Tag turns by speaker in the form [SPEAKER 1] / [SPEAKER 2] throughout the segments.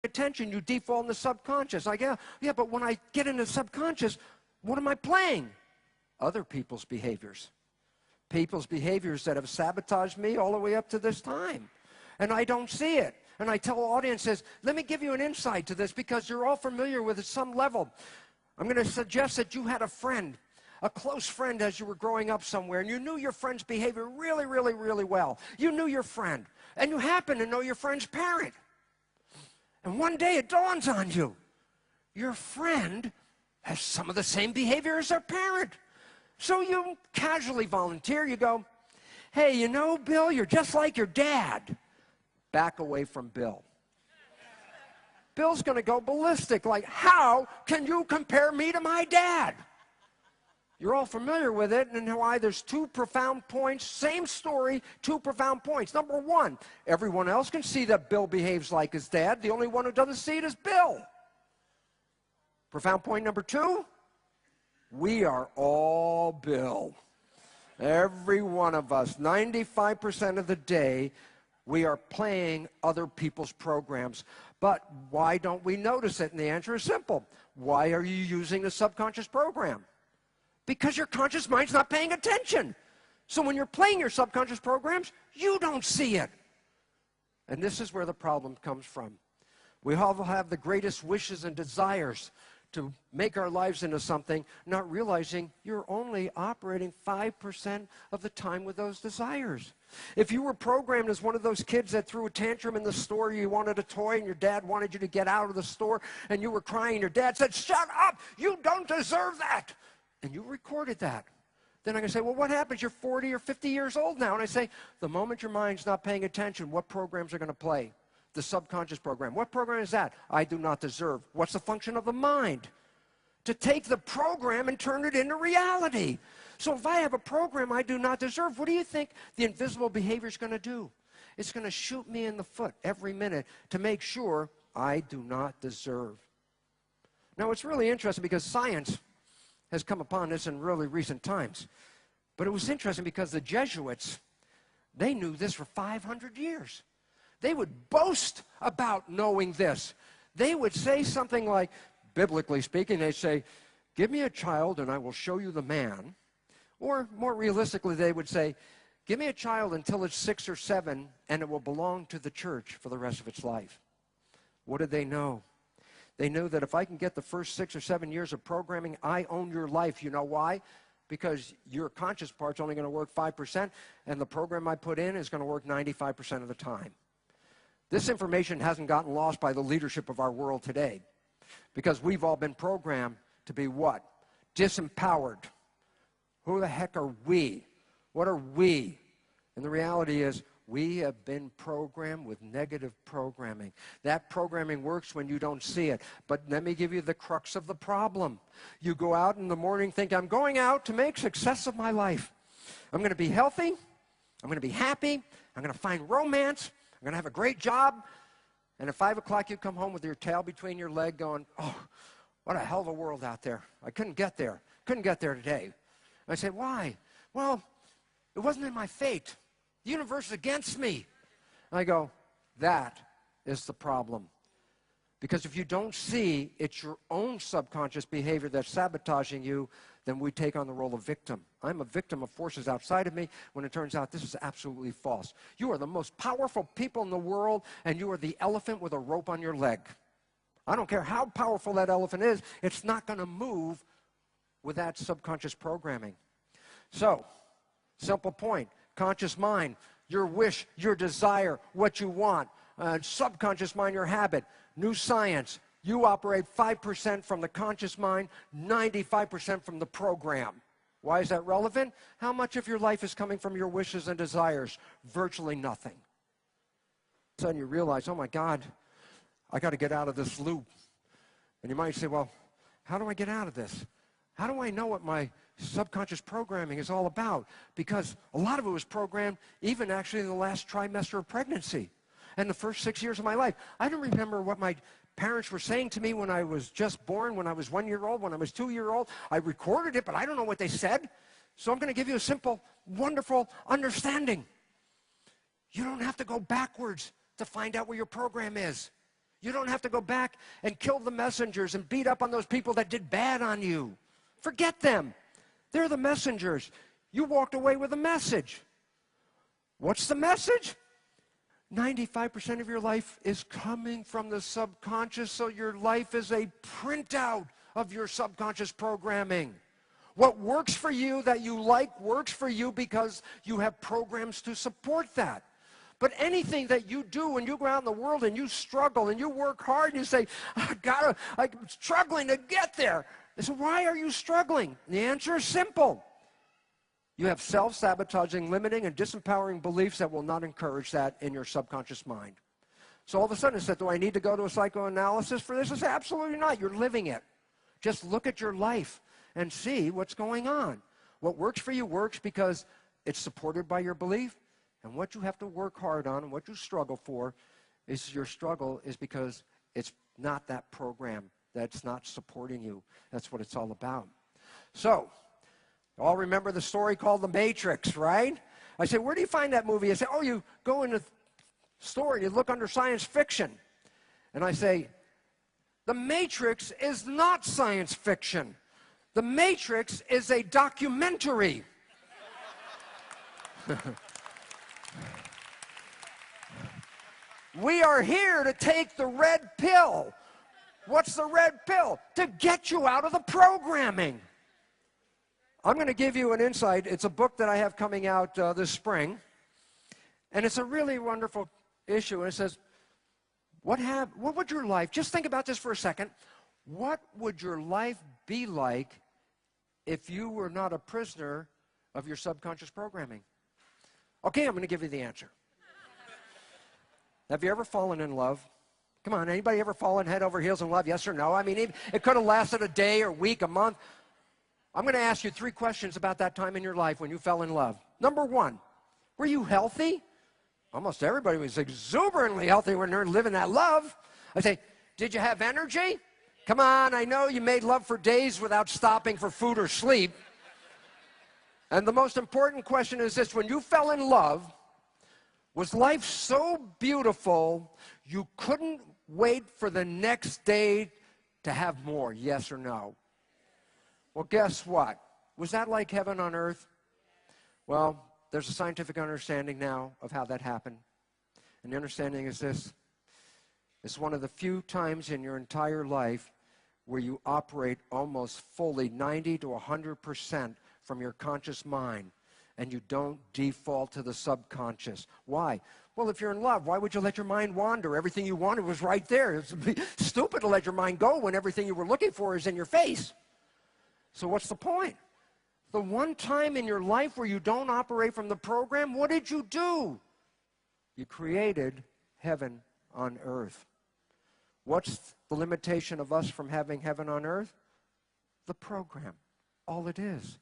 [SPEAKER 1] attention, you default in the subconscious. Like, yeah, but when I get into the subconscious, what am I playing? Other people's behaviors. People's behaviors that have sabotaged me all the way up to this time. And I don't see it. And I tell audiences, let me give you an insight to this because you're all familiar with it at some level. I'm going to suggest that you had a friend, a close friend as you were growing up somewhere, and you knew your friend's behavior really, really, really well. You knew your friend, and you happen to know your friend's parent. And one day it dawns on you, your friend has some of the same behavior as their parent. So you casually volunteer, you go, hey, you know, Bill, you're just like your dad. Back away from Bill. Bill's going to go ballistic, like, how can you compare me to my dad? You're all familiar with it, and why there's two profound points, same story, two profound points. Number one, everyone else can see that Bill behaves like his dad. The only one who doesn't see it is Bill. Profound point number two, we are all Bill. Every one of us, 95% of the day, we are playing other people's programs. But why don't we notice it? And the answer is simple. Why are you using the subconscious program? Because your conscious mind's not paying attention. So when you're playing your subconscious programs, you don't see it. And this is where the problem comes from. We all have the greatest wishes and desires to make our lives into something, not realizing you're only operating 5% of the time with those desires. If you were programmed as one of those kids that threw a tantrum in the store, you wanted a toy and your dad wanted you to get out of the store and you were crying and your dad said, shut up, you don't deserve that. And you recorded that. Then I can say, well, what happens? You're 40 or 50 years old now. And I say, the moment your mind's not paying attention, what programs are going to play? The subconscious program. What program is that? I do not deserve. What's the function of the mind? To take the program and turn it into reality. So if I have a program I do not deserve, what do you think the invisible behavior is going to do? It's going to shoot me in the foot every minute to make sure I do not deserve. Now, it's really interesting because science has come upon this in really recent times. But it was interesting because the Jesuits, they knew this for 500 years. They would boast about knowing this. They would say something like, biblically speaking, they say, give me a child and I will show you the man. Or more realistically, they would say, give me a child until it's 6 or 7 and it will belong to the church for the rest of its life. What did they know? They knew that if I can get the first 6 or 7 years of programming, I own your life. You know why? Because your conscious part's only going to work 5%, and the program I put in is going to work 95% of the time. This information hasn't gotten lost by the leadership of our world today, because we've all been programmed to be what? Disempowered. Who the heck are we? What are we? And the reality is, we have been programmed with negative programming. That programming works when you don't see it. But let me give you the crux of the problem. You go out in the morning, think, I'm going out to make success of my life. I'm going to be healthy. I'm going to be happy. I'm going to find romance. I'm going to have a great job. And at 5 o'clock, you come home with your tail between your leg going, oh, what a hell of a world out there. I couldn't get there. Couldn't get there today. I say, why? Well, it wasn't in my fate. The universe is against me. I go, that is the problem. Because if you don't see it's your own subconscious behavior that's sabotaging you, then we take on the role of victim. I'm a victim of forces outside of me when it turns out this is absolutely false. You are the most powerful people in the world, and you are the elephant with a rope on your leg. I don't care how powerful that elephant is, it's not going to move with that subconscious programming. So, simple point. Conscious mind, your wish, your desire, what you want. Subconscious mind, your habit. New science, you operate 5% from the conscious mind, 95% from the program. Why is that relevant? How much of your life is coming from your wishes and desires? Virtually nothing. All of a sudden you realize, oh my God, I got to get out of this loop. And you might say, well, how do I get out of this? How do I know what my subconscious programming is all about? Because a lot of it was programmed even actually in the last trimester of pregnancy and the first 6 years of my life. I don't remember what my parents were saying to me when I was just born, when I was 1 year old, when I was 2 years old. I recorded it, but I don't know what they said. So I'm going to give you a simple, wonderful understanding. You don't have to go backwards to find out where your program is. You don't have to go back and kill the messengers and beat up on those people that did bad on you. Forget them. They're the messengers. You walked away with a message. What's the message? 95% of your life is coming from the subconscious, so your life is a printout of your subconscious programming. What works for you that you like works for you because you have programs to support that. But anything that you do when you go out in the world and you struggle and you work hard and you say, I'm struggling to get there. I said, why are you struggling? And the answer is simple. You have self-sabotaging, limiting, and disempowering beliefs that will not encourage that in your subconscious mind. So all of a sudden it said, do I need to go to a psychoanalysis for this? I said, absolutely not. You're living it. Just look at your life and see what's going on. What works for you works because it's supported by your belief. And what you have to work hard on and what you struggle for is your struggle is because it's not that program that's not supporting you. That's what it's all about. So, you all remember the story called The Matrix, right? I said, where do you find that movie? I said, oh, you go in the store and you look under science fiction. And I say, The Matrix is not science fiction. The Matrix is a documentary. We are here to take the red pill. What's the red pill? To get you out of the programming. I'm going to give you an insight. It's a book that I have coming out this spring. And it's a really wonderful issue. And it says, what would your life, just think about this for a second. What would your life be like if you were not a prisoner of your subconscious programming? Okay, I'm going to give you the answer. Have you ever fallen in love? Come on, anybody ever fallen head over heels in love, yes or no? I mean, it could have lasted a day or week, a month. I'm going to ask you 3 questions about that time in your life when you fell in love. Number 1, were you healthy? Almost everybody was exuberantly healthy when they're living that love. I say, did you have energy? Come on, I know you made love for days without stopping for food or sleep. And the most important question is this, when you fell in love, was life so beautiful you couldn't wait for the next day to have more, yes or no? Well, guess what? Was that like heaven on earth? Well, there's a scientific understanding now of how that happened. And the understanding is this. It's one of the few times in your entire life where you operate almost fully 90 to 100% from your conscious mind, and you don't default to the subconscious. Why? Well, if you're in love, why would you let your mind wander? Everything you wanted was right there. It's stupid to let your mind go when everything you were looking for is in your face. So what's the point? The one time in your life where you don't operate from the program, what did you do? You created heaven on earth. What's the limitation of us from having heaven on earth? The program. All it is.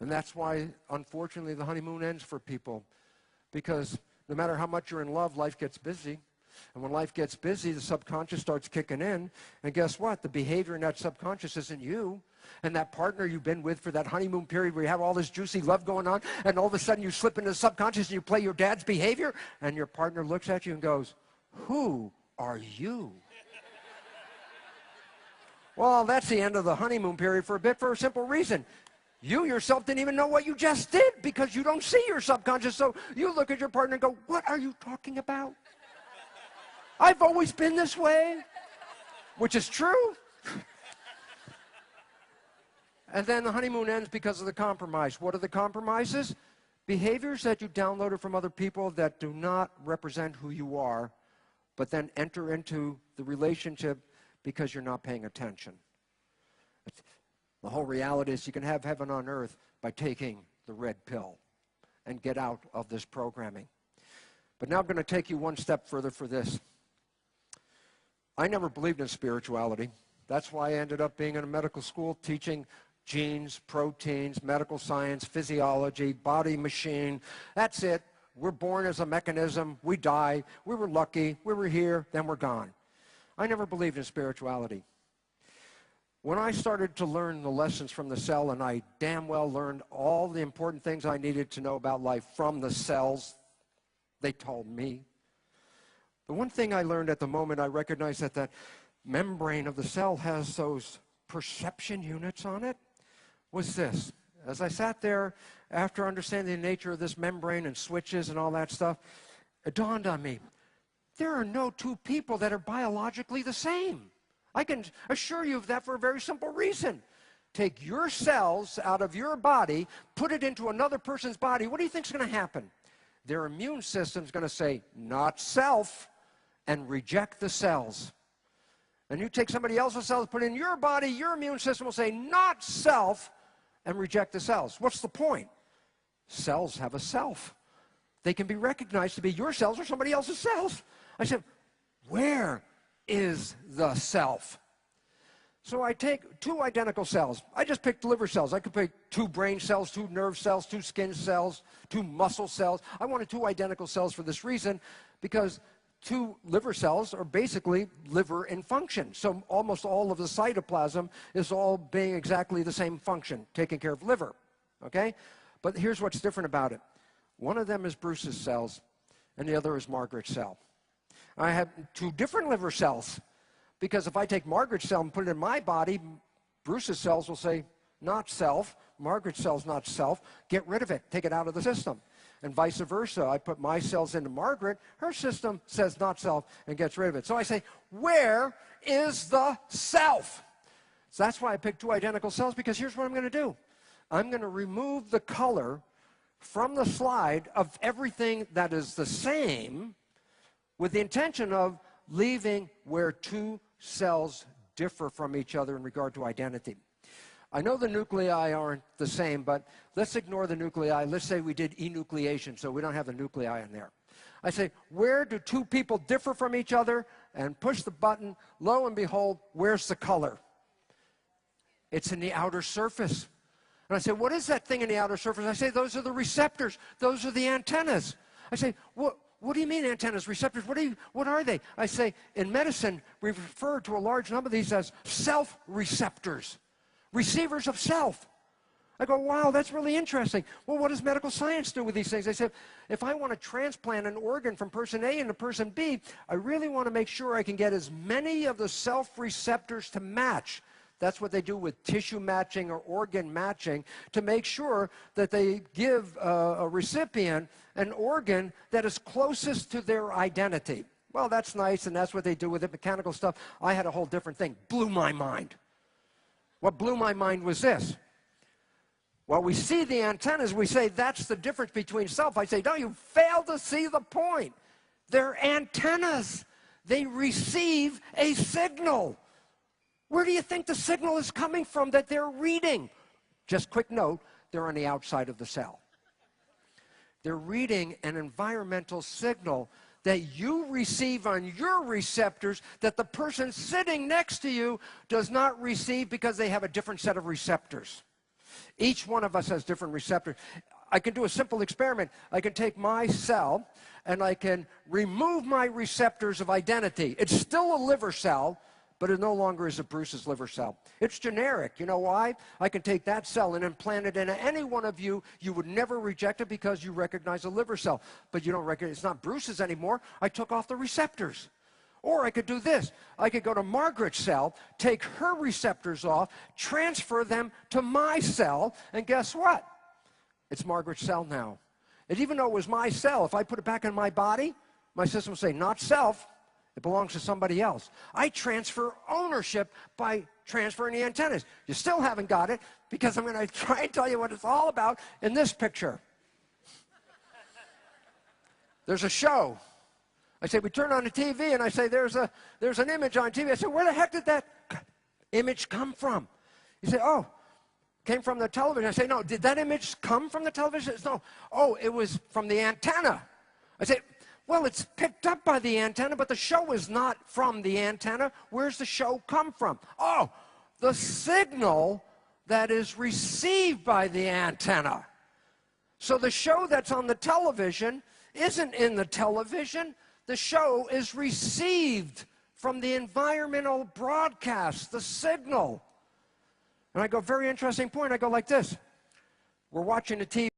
[SPEAKER 1] And that's why, unfortunately, the honeymoon ends for people. Because no matter how much you're in love, life gets busy. And when life gets busy, the subconscious starts kicking in. And guess what? The behavior in that subconscious isn't you. And that partner you've been with for that honeymoon period where you have all this juicy love going on, and all of a sudden you slip into the subconscious and you play your dad's behavior, and your partner looks at you and goes, who are you? Well, that's the end of the honeymoon period for a bit, for a simple reason. You yourself didn't even know what you just did because you don't see your subconscious. So you look at your partner and go, what are you talking about? I've always been this way, which is true. And then the honeymoon ends because of the compromise. What are the compromises? Behaviors that you downloaded from other people that do not represent who you are, but then enter into the relationship because you're not paying attention. The whole reality is you can have heaven on earth by taking the red pill and get out of this programming. But now I'm going to take you one step further for this. I never believed in spirituality. That's why I ended up being in a medical school teaching genes, proteins, medical science, physiology, body machine. That's it. We're born as a mechanism. We die. We were lucky. We were here. Then we're gone. I never believed in spirituality. When I started to learn the lessons from the cell, and I damn well learned all the important things I needed to know about life from the cells, they told me. The one thing I learned at the moment, I recognized that the membrane of the cell has those perception units on it, was this. As I sat there, after understanding the nature of this membrane and switches and all that stuff, it dawned on me, there are no two people that are biologically the same. I can assure you of that for a very simple reason. Take your cells out of your body, put it into another person's body, what do you think is going to happen? Their immune system is going to say, not self, and reject the cells. And you take somebody else's cells, put it in your body, your immune system will say, not self, and reject the cells. What's the point? Cells have a self. They can be recognized to be your cells or somebody else's cells. I said, where is the self? So I take two identical cells. I just picked liver cells. I could pick two brain cells, two nerve cells, two skin cells, two muscle cells. I wanted two identical cells for this reason, because two liver cells are basically liver in function. So almost all of the cytoplasm is all being exactly the same function, taking care of liver, okay? But here's what's different about it. One of them is Bruce's cells, and the other is Margaret's cell. I have two different liver cells, because if I take Margaret's cell and put it in my body, Bruce's cells will say, not self. Margaret's cell's not self. Get rid of it. Take it out of the system. And vice versa. I put my cells into Margaret. Her system says not self and gets rid of it. So I say, where is the self? So that's why I picked two identical cells, because here's what I'm going to do. I'm going to remove the color from the slide of everything that is the same, with the intention of leaving where two cells differ from each other in regard to identity. I know the nuclei aren't the same, but let's ignore the nuclei. Let's say we did enucleation, so we don't have the nuclei in there. I say, where do two people differ from each other? And push the button. Lo and behold, where's the color? It's in the outer surface. And I say, what is that thing in the outer surface? I say, those are the receptors. Those are the antennas. I say, what do you mean antennas, receptors? What are they? I say, in medicine, we refer to a large number of these as self-receptors, receivers of self. I go, wow, that's really interesting. Well, what does medical science do with these things? I said, if I want to transplant an organ from person A into person B, I really want to make sure I can get as many of the self-receptors to match. That's what they do with tissue matching or organ matching, to make sure that they give a recipient an organ that is closest to their identity. Well, that's nice, and that's what they do with it, mechanical stuff. I had a whole different thing. Blew my mind. What blew my mind was this. Well, we see the antennas, we say that's the difference between self. I say, no, you fail to see the point. They're antennas. They receive a signal. Where do you think the signal is coming from that they're reading? Just quick note, they're on the outside of the cell. They're reading an environmental signal that you receive on your receptors that the person sitting next to you does not receive, because they have a different set of receptors. Each one of us has different receptors. I can do a simple experiment. I can take my cell and I can remove my receptors of identity. It's still a liver cell, but it no longer is a Bruce's liver cell. It's generic. You know why? I can take that cell and implant it into any one of you. You would never reject it because you recognize a liver cell. But you don't recognize, it's not Bruce's anymore. I took off the receptors. Or I could do this. I could go to Margaret's cell, take her receptors off, transfer them to my cell, and guess what? It's Margaret's cell now. And even though it was my cell, if I put it back in my body, my system will say, not self. It belongs to somebody else. I transfer ownership by transferring the antennas. You still haven't got it, because I'm going to try and tell you what it's all about in this picture. There's a show. I say, we turn on the TV, and I say, there's an image on TV. I say, where the heck did that image come from? You say, oh, came from the television. I say, no, did that image come from the television? No. Oh, it was from the antenna. I say, well, it's picked up by the antenna, but the show is not from the antenna. Where's the show come from? Oh, the signal that is received by the antenna. So the show that's on the television isn't in the television. The show is received from the environmental broadcast, the signal. And I go, very interesting point. I go like this. We're watching the TV.